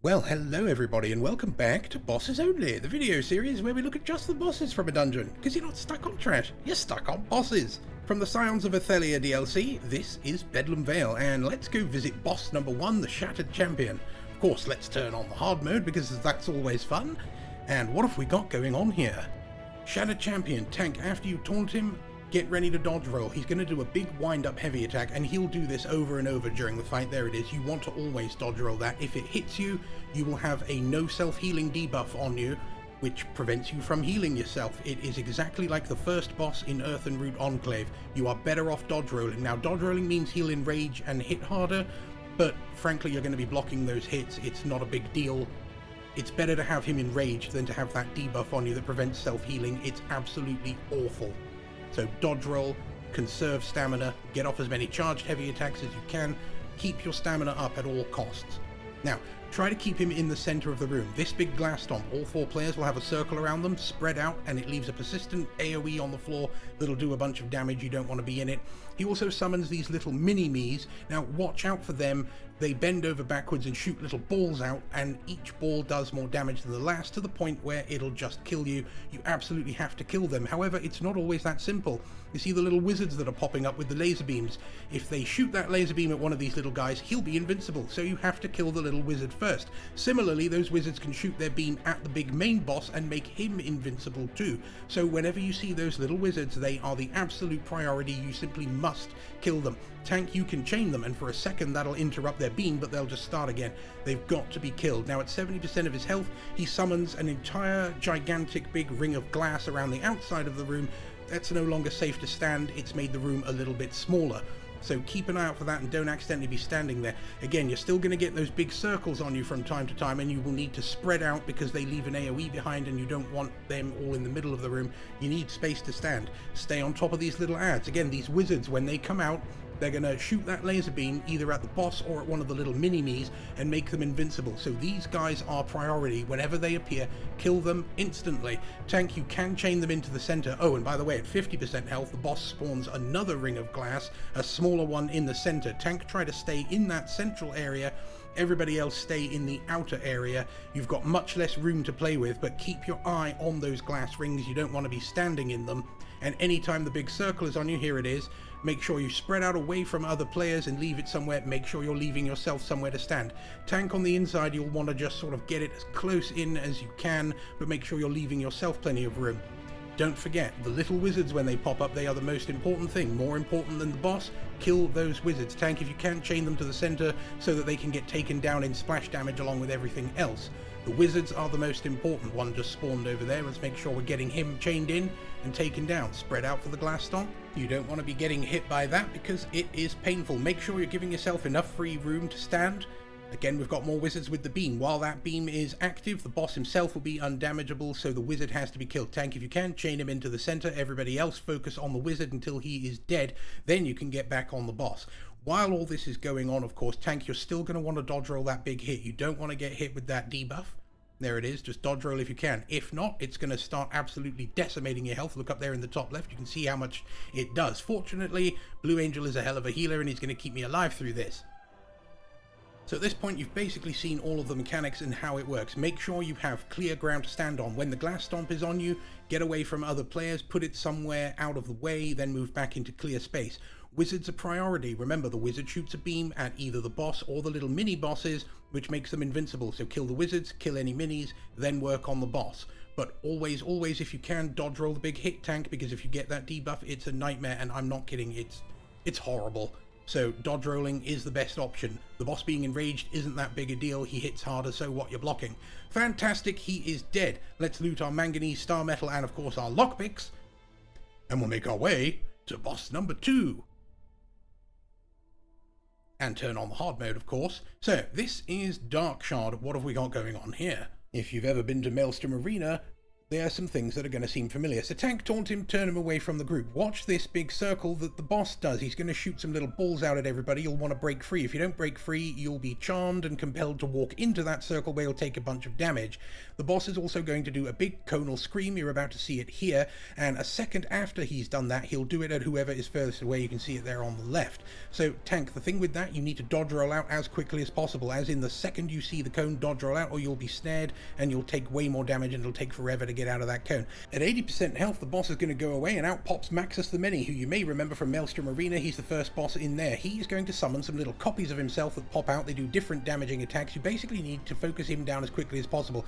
Well, hello everybody and welcome back to Bosses Only, the video series where we look at just the bosses from a dungeon, because you're not stuck on trash, you're stuck on bosses. From the Scions of 𝕊𝕑𝒧𝒼 DLC, this is Bedlam Veil, and let's go visit boss number 1, the Shattered Champion. Of course, let's turn on the hard mode because that's always fun. And what have we got going on here? Shattered Champion, tank after you taunt him, get ready to dodge roll. He's going to do a big wind-up heavy attack, and he'll do this over and over during the fight. There it is. You want to always dodge roll that. If it hits you, you will have a no self-healing debuff on you, which prevents you from healing yourself. It is exactly like the first boss in 𝕊𝕑𝒧𝒧𝒼 Enclave. You are better off dodge rolling. Now, dodge rolling means he'll enrage and hit harder, but frankly, you're going to be blocking those hits. It's not a big deal. It's better to have him enraged than to have that debuff on you that prevents self-healing. It's absolutely awful. So dodge roll, conserve stamina, get off as many charged heavy attacks as you can, keep your stamina up at all costs. Now, try to keep him in the center of the room. This big glass stomp, all 4 players will have a circle around them, spread out, and it leaves a persistent AoE on the floor that'll do a bunch of damage. You don't want to be in it. He also summons these little mini-me's. Now, watch out for them. They bend over backwards and shoot little balls out, and each ball does more damage than the last, to the point where it'll just kill you. You absolutely have to kill them. However, it's not always that simple. You see the little wizards that are popping up with the laser beams. If they shoot that laser beam at one of these little guys, he'll be invincible, so you have to kill the little wizard first. Similarly, those wizards can shoot their beam at the big main boss and make him invincible too. So whenever you see those little wizards, they are the absolute priority. You simply must kill them. Tank, you can chain them, and for a second that'll interrupt their beam, but they'll just start again. They've got to be killed. Now, at 70% of his health, he summons an entire gigantic big ring of glass around the outside of the room. That's no longer safe to stand. It's made the room a little bit smaller. So keep an eye out for that and don't accidentally be standing there. Again, you're still going to get those big circles on you from time to time, and you will need to spread out because they leave an AoE behind and you don't want them all in the middle of the room. You need space to stand. Stay on top of these little ads. Again, these wizards, when they come out, they're going to shoot that laser beam either at the boss or at one of the little mini-me's and make them invincible. So these guys are priority. Whenever they appear, kill them instantly. Tank, you can chain them into the center. Oh, and by the way, at 50% health, the boss spawns another ring of glass, a smaller one in the center. Tank, try to stay in that central area. Everybody else stay in the outer area. You've got much less room to play with, but keep your eye on those glass rings. You don't want to be standing in them. And anytime the big circle is on you, here it is, make sure you spread out away from other players and leave it somewhere. Make sure you're leaving yourself somewhere to stand. Tank, on the inside, you'll want to just sort of get it as close in as you can, but make sure you're leaving yourself plenty of room. Don't forget, the little wizards, when they pop up, they are the most important thing. More important than the boss. Kill those wizards. Tank, if you can, chain them to the center so that they can get taken down in splash damage along with everything else. The wizards are the most important. One just spawned over there. Let's make sure we're getting him chained in and taken down. Spread out for the glass stomp. You don't want to be getting hit by that because it is painful. Make sure you're giving yourself enough free room to stand. Again, we've got more wizards with the beam. While that beam is active, the boss himself will be undamageable, so the wizard has to be killed. Tank, if you can, chain him into the center. Everybody else focus on the wizard until he is dead. Then you can get back on the boss. While all this is going on, of course, Tank, you're still going to want to dodge roll that big hit. You don't want to get hit with that debuff. There it is. Just dodge roll if you can. If not, it's going to start absolutely decimating your health. Look up there in the top left. You can see how much it does. Fortunately, Blue Angel is a hell of a healer, and he's going to keep me alive through this. So at this point, you've basically seen all of the mechanics and how it works. Make sure you have clear ground to stand on. When the glass stomp is on you, get away from other players, put it somewhere out of the way, then move back into clear space. Wizards are priority. Remember, the wizard shoots a beam at either the boss or the little mini bosses, which makes them invincible. So kill the wizards, kill any minis, then work on the boss. But always, always, if you can, dodge roll the big hit, Tank, because if you get that debuff, it's a nightmare, and I'm not kidding, it's horrible. So dodge rolling is the best option. The boss being enraged isn't that big a deal. He hits harder, so what, you're blocking. Fantastic, he is dead. Let's loot our manganese, star metal, and of course our lockpicks. And we'll make our way to boss number 2. And turn on the hard mode, of course. So this is Darkshard. What have we got going on here? If you've ever been to Maelstrom Arena, there are some things that are going to seem familiar. So tank, taunt him, turn him away from the group. Watch this big circle that the boss does. He's going to shoot some little balls out at everybody. You'll want to break free. If you don't break free, you'll be charmed and compelled to walk into that circle where you'll take a bunch of damage. The boss is also going to do a big conal scream. You're about to see it here. And a second after he's done that, he'll do it at whoever is furthest away. You can see it there on the left. So tank, the thing with that, you need to dodge roll out as quickly as possible. As in the second you see the cone, dodge roll out, or you'll be snared and you'll take way more damage and it'll take forever to get out of that cone. At 80% health, the boss is going to go away, and out pops 𝕊𝕆𝕆𝒼, who you may remember from Maelstrom Arena. He's the first boss in there. He is going to summon some little copies of himself that pop out. They do different damaging attacks. You basically need to focus him down as quickly as possible.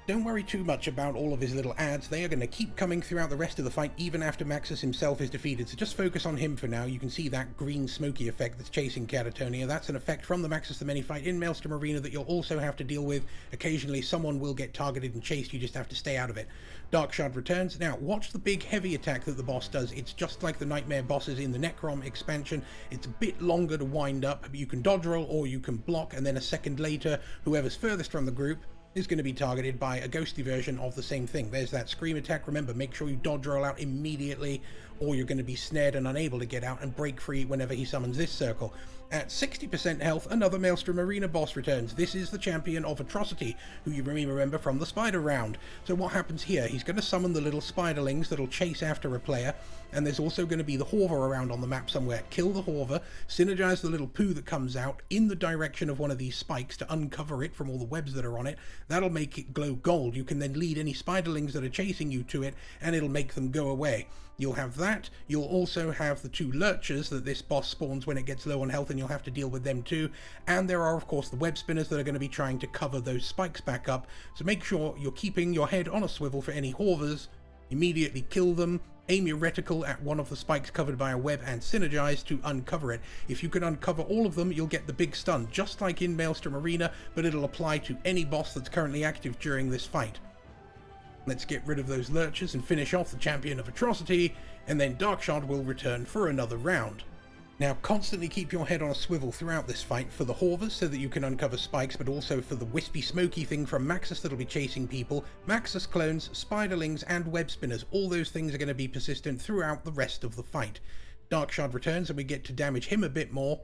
Don't worry too much about all of his little ads. They are going to keep coming throughout the rest of the fight, even after 𝕊𝕆𝕆𝒼 himself is defeated. So just focus on him for now. You can see that green smoky effect that's chasing 𝕃𝕀𝕂𝔼. That's an effect from the 𝕊𝕆𝕼 fight in Maelstrom Arena that you'll also have to deal with. Occasionally someone will get targeted and chased. You just have to stay out of it. Darkshard returns. Now watch the big heavy attack that the boss does. It's just like the Nightmare bosses in the Necrom expansion. It's a bit longer to wind up. You can dodge roll or you can block, and then a second later, whoever's furthest from the group is going to be targeted by a ghostly version of the same thing. There's that scream attack. Remember, make sure you dodge roll out immediately or you're going to be snared and unable to get out and break free whenever he summons this circle. At 60% health, another Maelstrom Arena boss returns. This is the champion of Atrocity, who you may remember from the spider round. So what happens here? He's going to summon the little spiderlings that'll chase after a player, and there's also going to be the Hover around on the map somewhere. Kill the Hover, synergize the little poo that comes out in the direction of one of these spikes to uncover it from all the webs that are on it. That'll make it glow gold. You can then lead any spiderlings that are chasing you to it, and it'll make them go away. You'll have that. You'll also have the two lurchers that this boss spawns when it gets low on health, and you'll have to deal with them too. And there are, of course, the web spinners that are going to be trying to cover those spikes back up. So make sure you're keeping your head on a swivel for any Hovers. Immediately kill them. Aim your reticle at one of the spikes covered by a web and synergize to uncover it. If you can uncover all of them, you'll get the big stun, just like in Maelstrom Arena, but it'll apply to any boss that's currently active during this fight. Let's get rid of those lurchers and finish off the champion of Atrocity, and then Darkshard will return for another round. Now constantly keep your head on a swivel throughout this fight for the Hovers so that you can uncover spikes, but also for the wispy smoky thing from 𝕊𝕆𝕼 that'll be chasing people, 𝕊𝕆𝕼 clones, spiderlings and web spinners. All those things are going to be persistent throughout the rest of the fight. Darkshard returns and we get to damage him a bit more,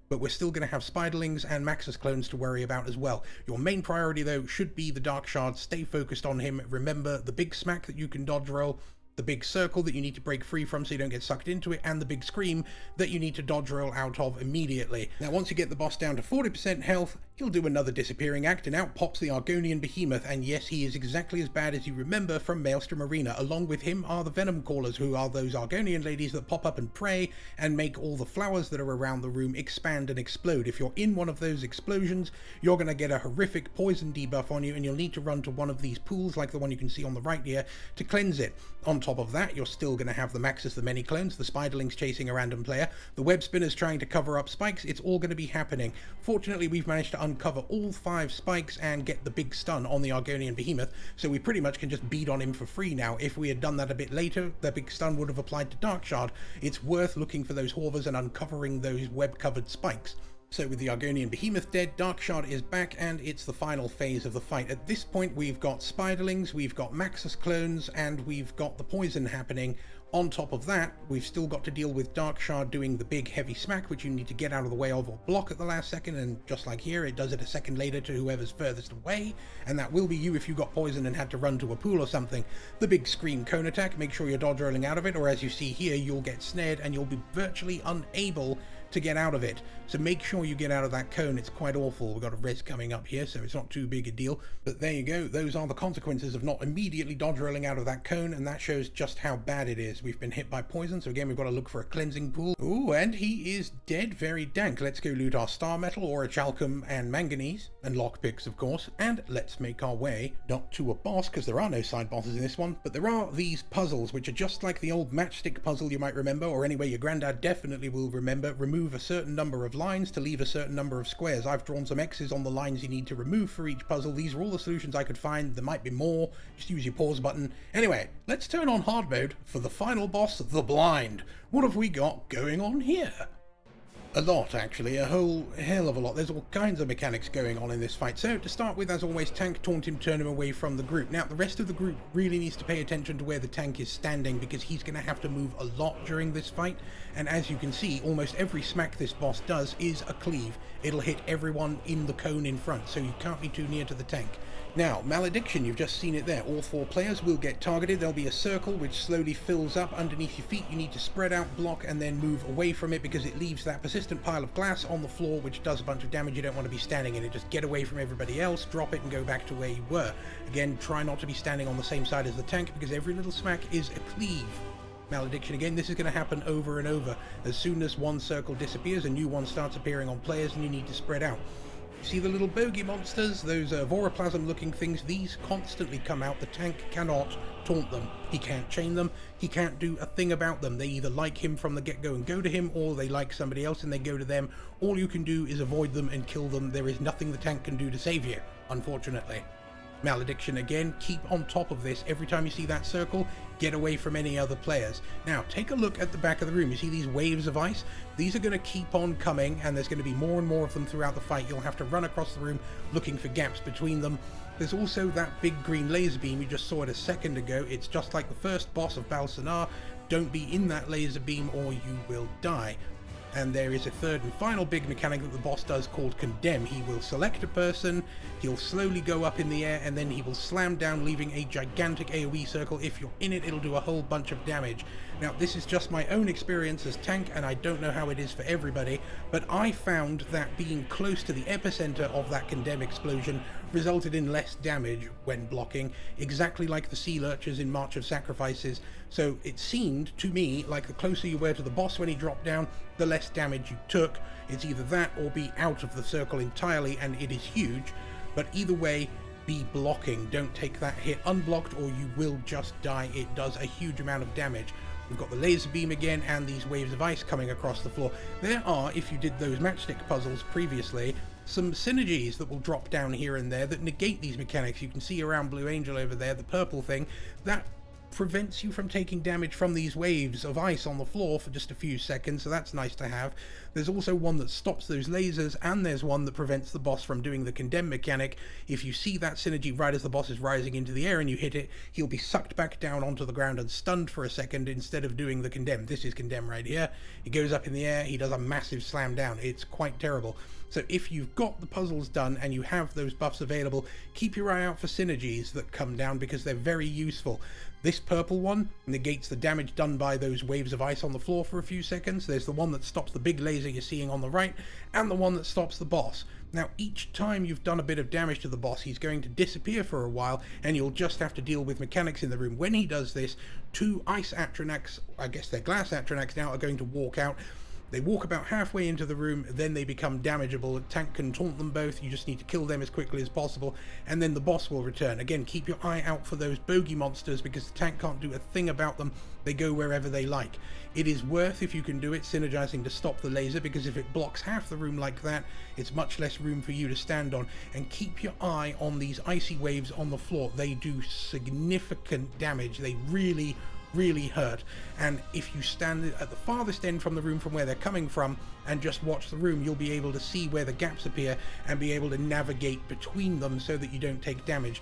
but we're still going to have spiderlings and 𝕊𝕆𝕼 clones to worry about as well. Your main priority though should be the Darkshard. Stay focused on him. Remember the big smack that you can dodge roll, the big circle that you need to break free from so you don't get sucked into it, and the big scream that you need to dodge roll out of immediately. Now once you get the boss down to 40% health, he'll do another disappearing act and out pops the Argonian Behemoth, and yes, he is exactly as bad as you remember from Maelstrom Arena. Along with him are the Venom Callers, who are those Argonian ladies that pop up and pray and make all the flowers that are around the room expand and explode. If you're in one of those explosions, you're going to get a horrific poison debuff on you, and you'll need to run to one of these pools like the one you can see on the right here to cleanse it. On top of that, you're still going to have the 𝕊𝕆𝕼, the many clones, the spiderlings chasing a random player, the web spinners trying to cover up spikes. It's all going to be happening. Fortunately, we've managed to uncover all 5 spikes and get the big stun on the Argonian Behemoth, so we pretty much can just beat on him for free now. If we had done that a bit later, the big stun would have applied to Darkshard. It's worth looking for those Hovers and uncovering those web-covered spikes. So with the Argonian Behemoth dead, Darkshard is back, and it's the final phase of the fight. At this point, we've got spiderlings, we've got 𝕊𝕆𝕼 clones, and we've got the poison happening. On top of that, we've still got to deal with Darkshard doing the big heavy smack, which you need to get out of the way of or block at the last second, and just like here, it does it a second later to whoever's furthest away, and that will be you if you got poisoned and had to run to a pool or something. The big scream cone attack, make sure you're dodge rolling out of it, or as you see here, you'll get snared and you'll be virtually unable to get out of it. So make sure you get out of that cone. It's quite awful. We've got a res coming up here, so it's not too big a deal. But there you go. Those are the consequences of not immediately dodge rolling out of that cone, and that shows just how bad it is. We've been hit by poison, so again, we've got to look for a cleansing pool. Ooh, and he is dead. Very dank. Let's go loot our star metal, or a chalcum and manganese, and lockpicks, of course, and let's make our way, not to a boss, because there are no side bosses in this one, but there are these puzzles, which are just like the old matchstick puzzle you might remember, or anyway, your granddad definitely will remember. Remove a certain number of lines to leave a certain number of squares. I've drawn some X's on the lines you need to remove for each puzzle. These are all the solutions I could find. There might be more. Just use your pause button. Anyway, let's turn on hard mode for the final boss, the Blind. What have we got going on here? A lot, actually, a whole hell of a lot. There's all kinds of mechanics going on in this fight. So, to start with, as always, tank, taunt him, turn him away from the group. Now, the rest of the group really needs to pay attention to where the tank is standing, because he's going to have to move a lot during this fight. And as you can see, almost every smack this boss does is a cleave. It'll hit everyone in the cone in front, so you can't be too near to the tank. Now, Malediction, you've just seen it there. All 4 players will get targeted. There'll be a circle which slowly fills up underneath your feet. You need to spread out, block, and then move away from it, because it leaves that persistent pile of glass on the floor which does a bunch of damage. You don't want to be standing in it. Just get away from everybody else, drop it, and go back to where you were. Again, try not to be standing on the same side as the tank, because every little smack is a cleave. Malediction again, this is going to happen over and over. As soon as one circle disappears, a new one starts appearing on players, and you need to spread out. See the little bogey monsters, those voraplasm looking things, these constantly come out. The tank cannot taunt them. He can't chain them. He can't do a thing about them. They either like him from the get-go and go to him, or they like somebody else and they go to them. All you can do is avoid them and kill them. There is nothing the tank can do to save you, unfortunately. Malediction again, keep on top of this. Every time you see that circle, get away from any other players. Now, take a look at the back of the room. You see these waves of ice? These are going to keep on coming, and there's going to be more and more of them throughout the fight. You'll have to run across the room looking for gaps between them. There's also that big green laser beam you just saw it a second ago. It's just like the first boss of 𝕊𝕬𝕼𝕼. Don't be in that laser beam or you will die. And there is a third and final big mechanic that the boss does called Condemn. He will select a person, he'll slowly go up in the air, and then he will slam down, leaving a gigantic AoE circle. If you're in it, it'll do a whole bunch of damage. Now, this is just my own experience as tank, and I don't know how it is for everybody, but I found that being close to the epicenter of that Condemn explosion resulted in less damage when blocking, exactly like the sea lurchers in March of Sacrifices. So it seemed to me like the closer you were to the boss when he dropped down, the less damage you took. It's either that or be out of the circle entirely, and it is huge. But either way, be blocking. Don't take that hit unblocked or you will just die. It does a huge amount of damage. We've got the laser beam again and these waves of ice coming across the floor. There are, if you did those matchstick puzzles previously, some synergies that will drop down here and there that negate these mechanics. You can see around Blue Angel over there, the purple thing, that prevents you from taking damage from these waves of ice on the floor for just a few seconds, so that's nice to have. There's also one that stops those lasers, and there's one that prevents the boss from doing the Condemn mechanic. If you see that synergy right as the boss is rising into the air and you hit it, he'll be sucked back down onto the ground and stunned for a second instead of doing the Condemn. This is Condemn right here. He goes up in the air, he does a massive slam down. It's quite terrible. So if you've got the puzzles done and you have those buffs available, keep your eye out for synergies that come down, because they're very useful. This purple one negates the damage done by those waves of ice on the floor for a few seconds. There's the one that stops the big laser you're seeing on the right, and the one that stops the boss. Now, each time you've done a bit of damage to the boss, he's going to disappear for a while, and you'll just have to deal with mechanics in the room. When he does this, 2 ice Atronachs, I guess they're glass Atronachs now, are going to walk out. They walk about halfway into the room, then they become damageable. A tank can taunt them both, you just need to kill them as quickly as possible, and then the boss will return. Again, keep your eye out for those bogey monsters, because the tank can't do a thing about them. They go wherever they like. It is worth, if you can do it, synergizing to stop the laser, because if it blocks half the room like that, it's much less room for you to stand on. And keep your eye on these icy waves on the floor. They do significant damage. They really hurt, and if you stand at the farthest end from the room from where they're coming from and just watch the room, you'll be able to see where the gaps appear and be able to navigate between them so that you don't take damage.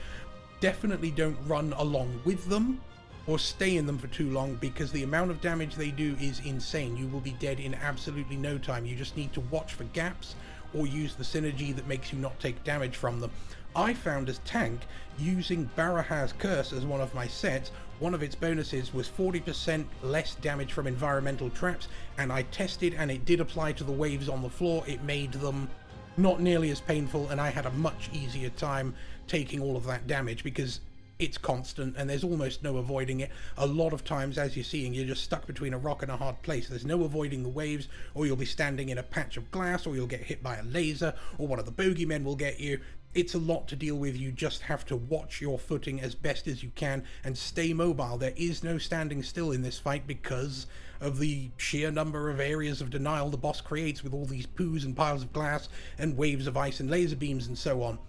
Definitely don't run along with them or stay in them for too long, because the amount of damage they do is insane. You will be dead in absolutely no time. You just need to watch for gaps or use the synergy that makes you not take damage from them. I found as tank, using 𝕊𝕬𝕼𝕼's Curse as one of my sets, one of its bonuses was 40% less damage from environmental traps, and I tested and it did apply to the waves on the floor. It made them not nearly as painful, and I had a much easier time taking all of that damage, because it's constant and there's almost no avoiding it. A lot of times, as you're seeing, you're just stuck between a rock and a hard place. There's no avoiding the waves, or you'll be standing in a patch of glass, or you'll get hit by a laser, or one of the bogeymen will get you. It's a lot to deal with. You just have to watch your footing as best as you can and stay mobile. There is no standing still in this fight, because of the sheer number of areas of denial the boss creates with all these poos and piles of glass and waves of ice and laser beams and so on.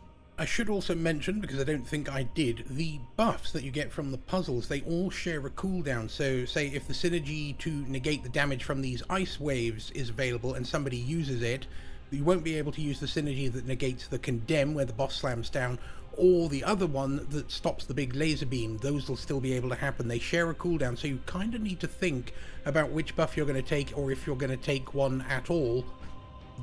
I should also mention, because I don't think I did, the buffs that you get from the puzzles, they all share a cooldown. So say if the synergy to negate the damage from these ice waves is available and somebody uses it, you won't be able to use the synergy that negates the condemn where the boss slams down, or the other one that stops the big laser beam. Those will still be able to happen. They share a cooldown, so you kind of need to think about which buff you're going to take, or if you're going to take one at all,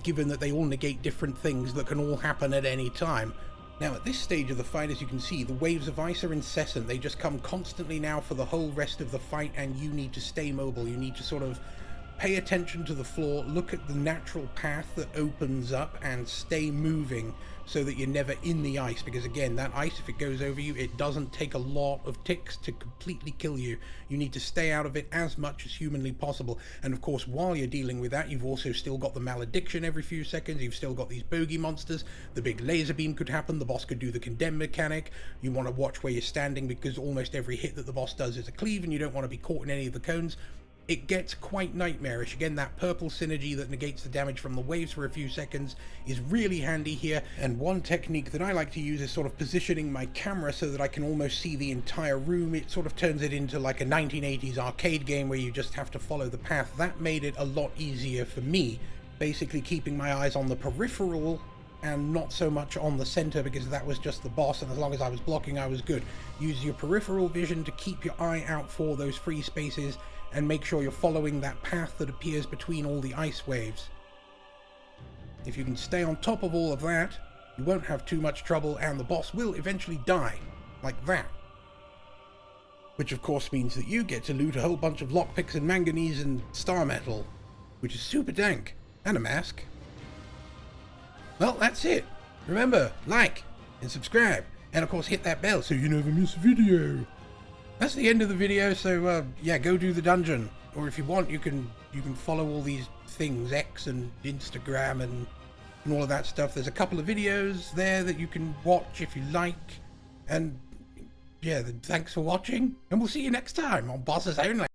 given that they all negate different things that can all happen at any time. Now at this stage of the fight, as you can see, the waves of ice are incessant. They just come constantly now for the whole rest of the fight, and you need to stay mobile. You need to sort of pay attention to the floor, look at the natural path that opens up, and stay moving so that you're never in the ice, because again, that ice, if it goes over you, it doesn't take a lot of ticks to completely kill you. You need to stay out of it as much as humanly possible. And of course, while you're dealing with that, you've also still got the malediction every few seconds. You've still got these bogey monsters. The big laser beam could happen. The boss could do the condemn mechanic. You want to watch where you're standing, because almost every hit that the boss does is a cleave, and you don't want to be caught in any of the cones. It gets quite nightmarish. Again, that purple synergy that negates the damage from the waves for a few seconds is really handy here. And one technique that I like to use is sort of positioning my camera so that I can almost see the entire room. It sort of turns it into like a 1980s arcade game where you just have to follow the path. That made it a lot easier for me, basically keeping my eyes on the peripheral and not so much on the center, because that was just the boss, and as long as I was blocking, I was good. Use your peripheral vision to keep your eye out for those free spaces, and make sure you're following that path that appears between all the ice waves. If you can stay on top of all of that, you won't have too much trouble, and the boss will eventually die, like that. Which of course means that you get to loot a whole bunch of lockpicks and manganese and star metal, which is super dank, and a mask. Well, that's it. Remember, like and subscribe, and of course hit that bell so you never miss a video. That's the end of the video, so yeah, go do the dungeon. Or if you want, you can follow all these things, X and Instagram and all of that stuff. There's a couple of videos there that you can watch if you like. And yeah, thanks for watching, and we'll see you next time on Bosses Only.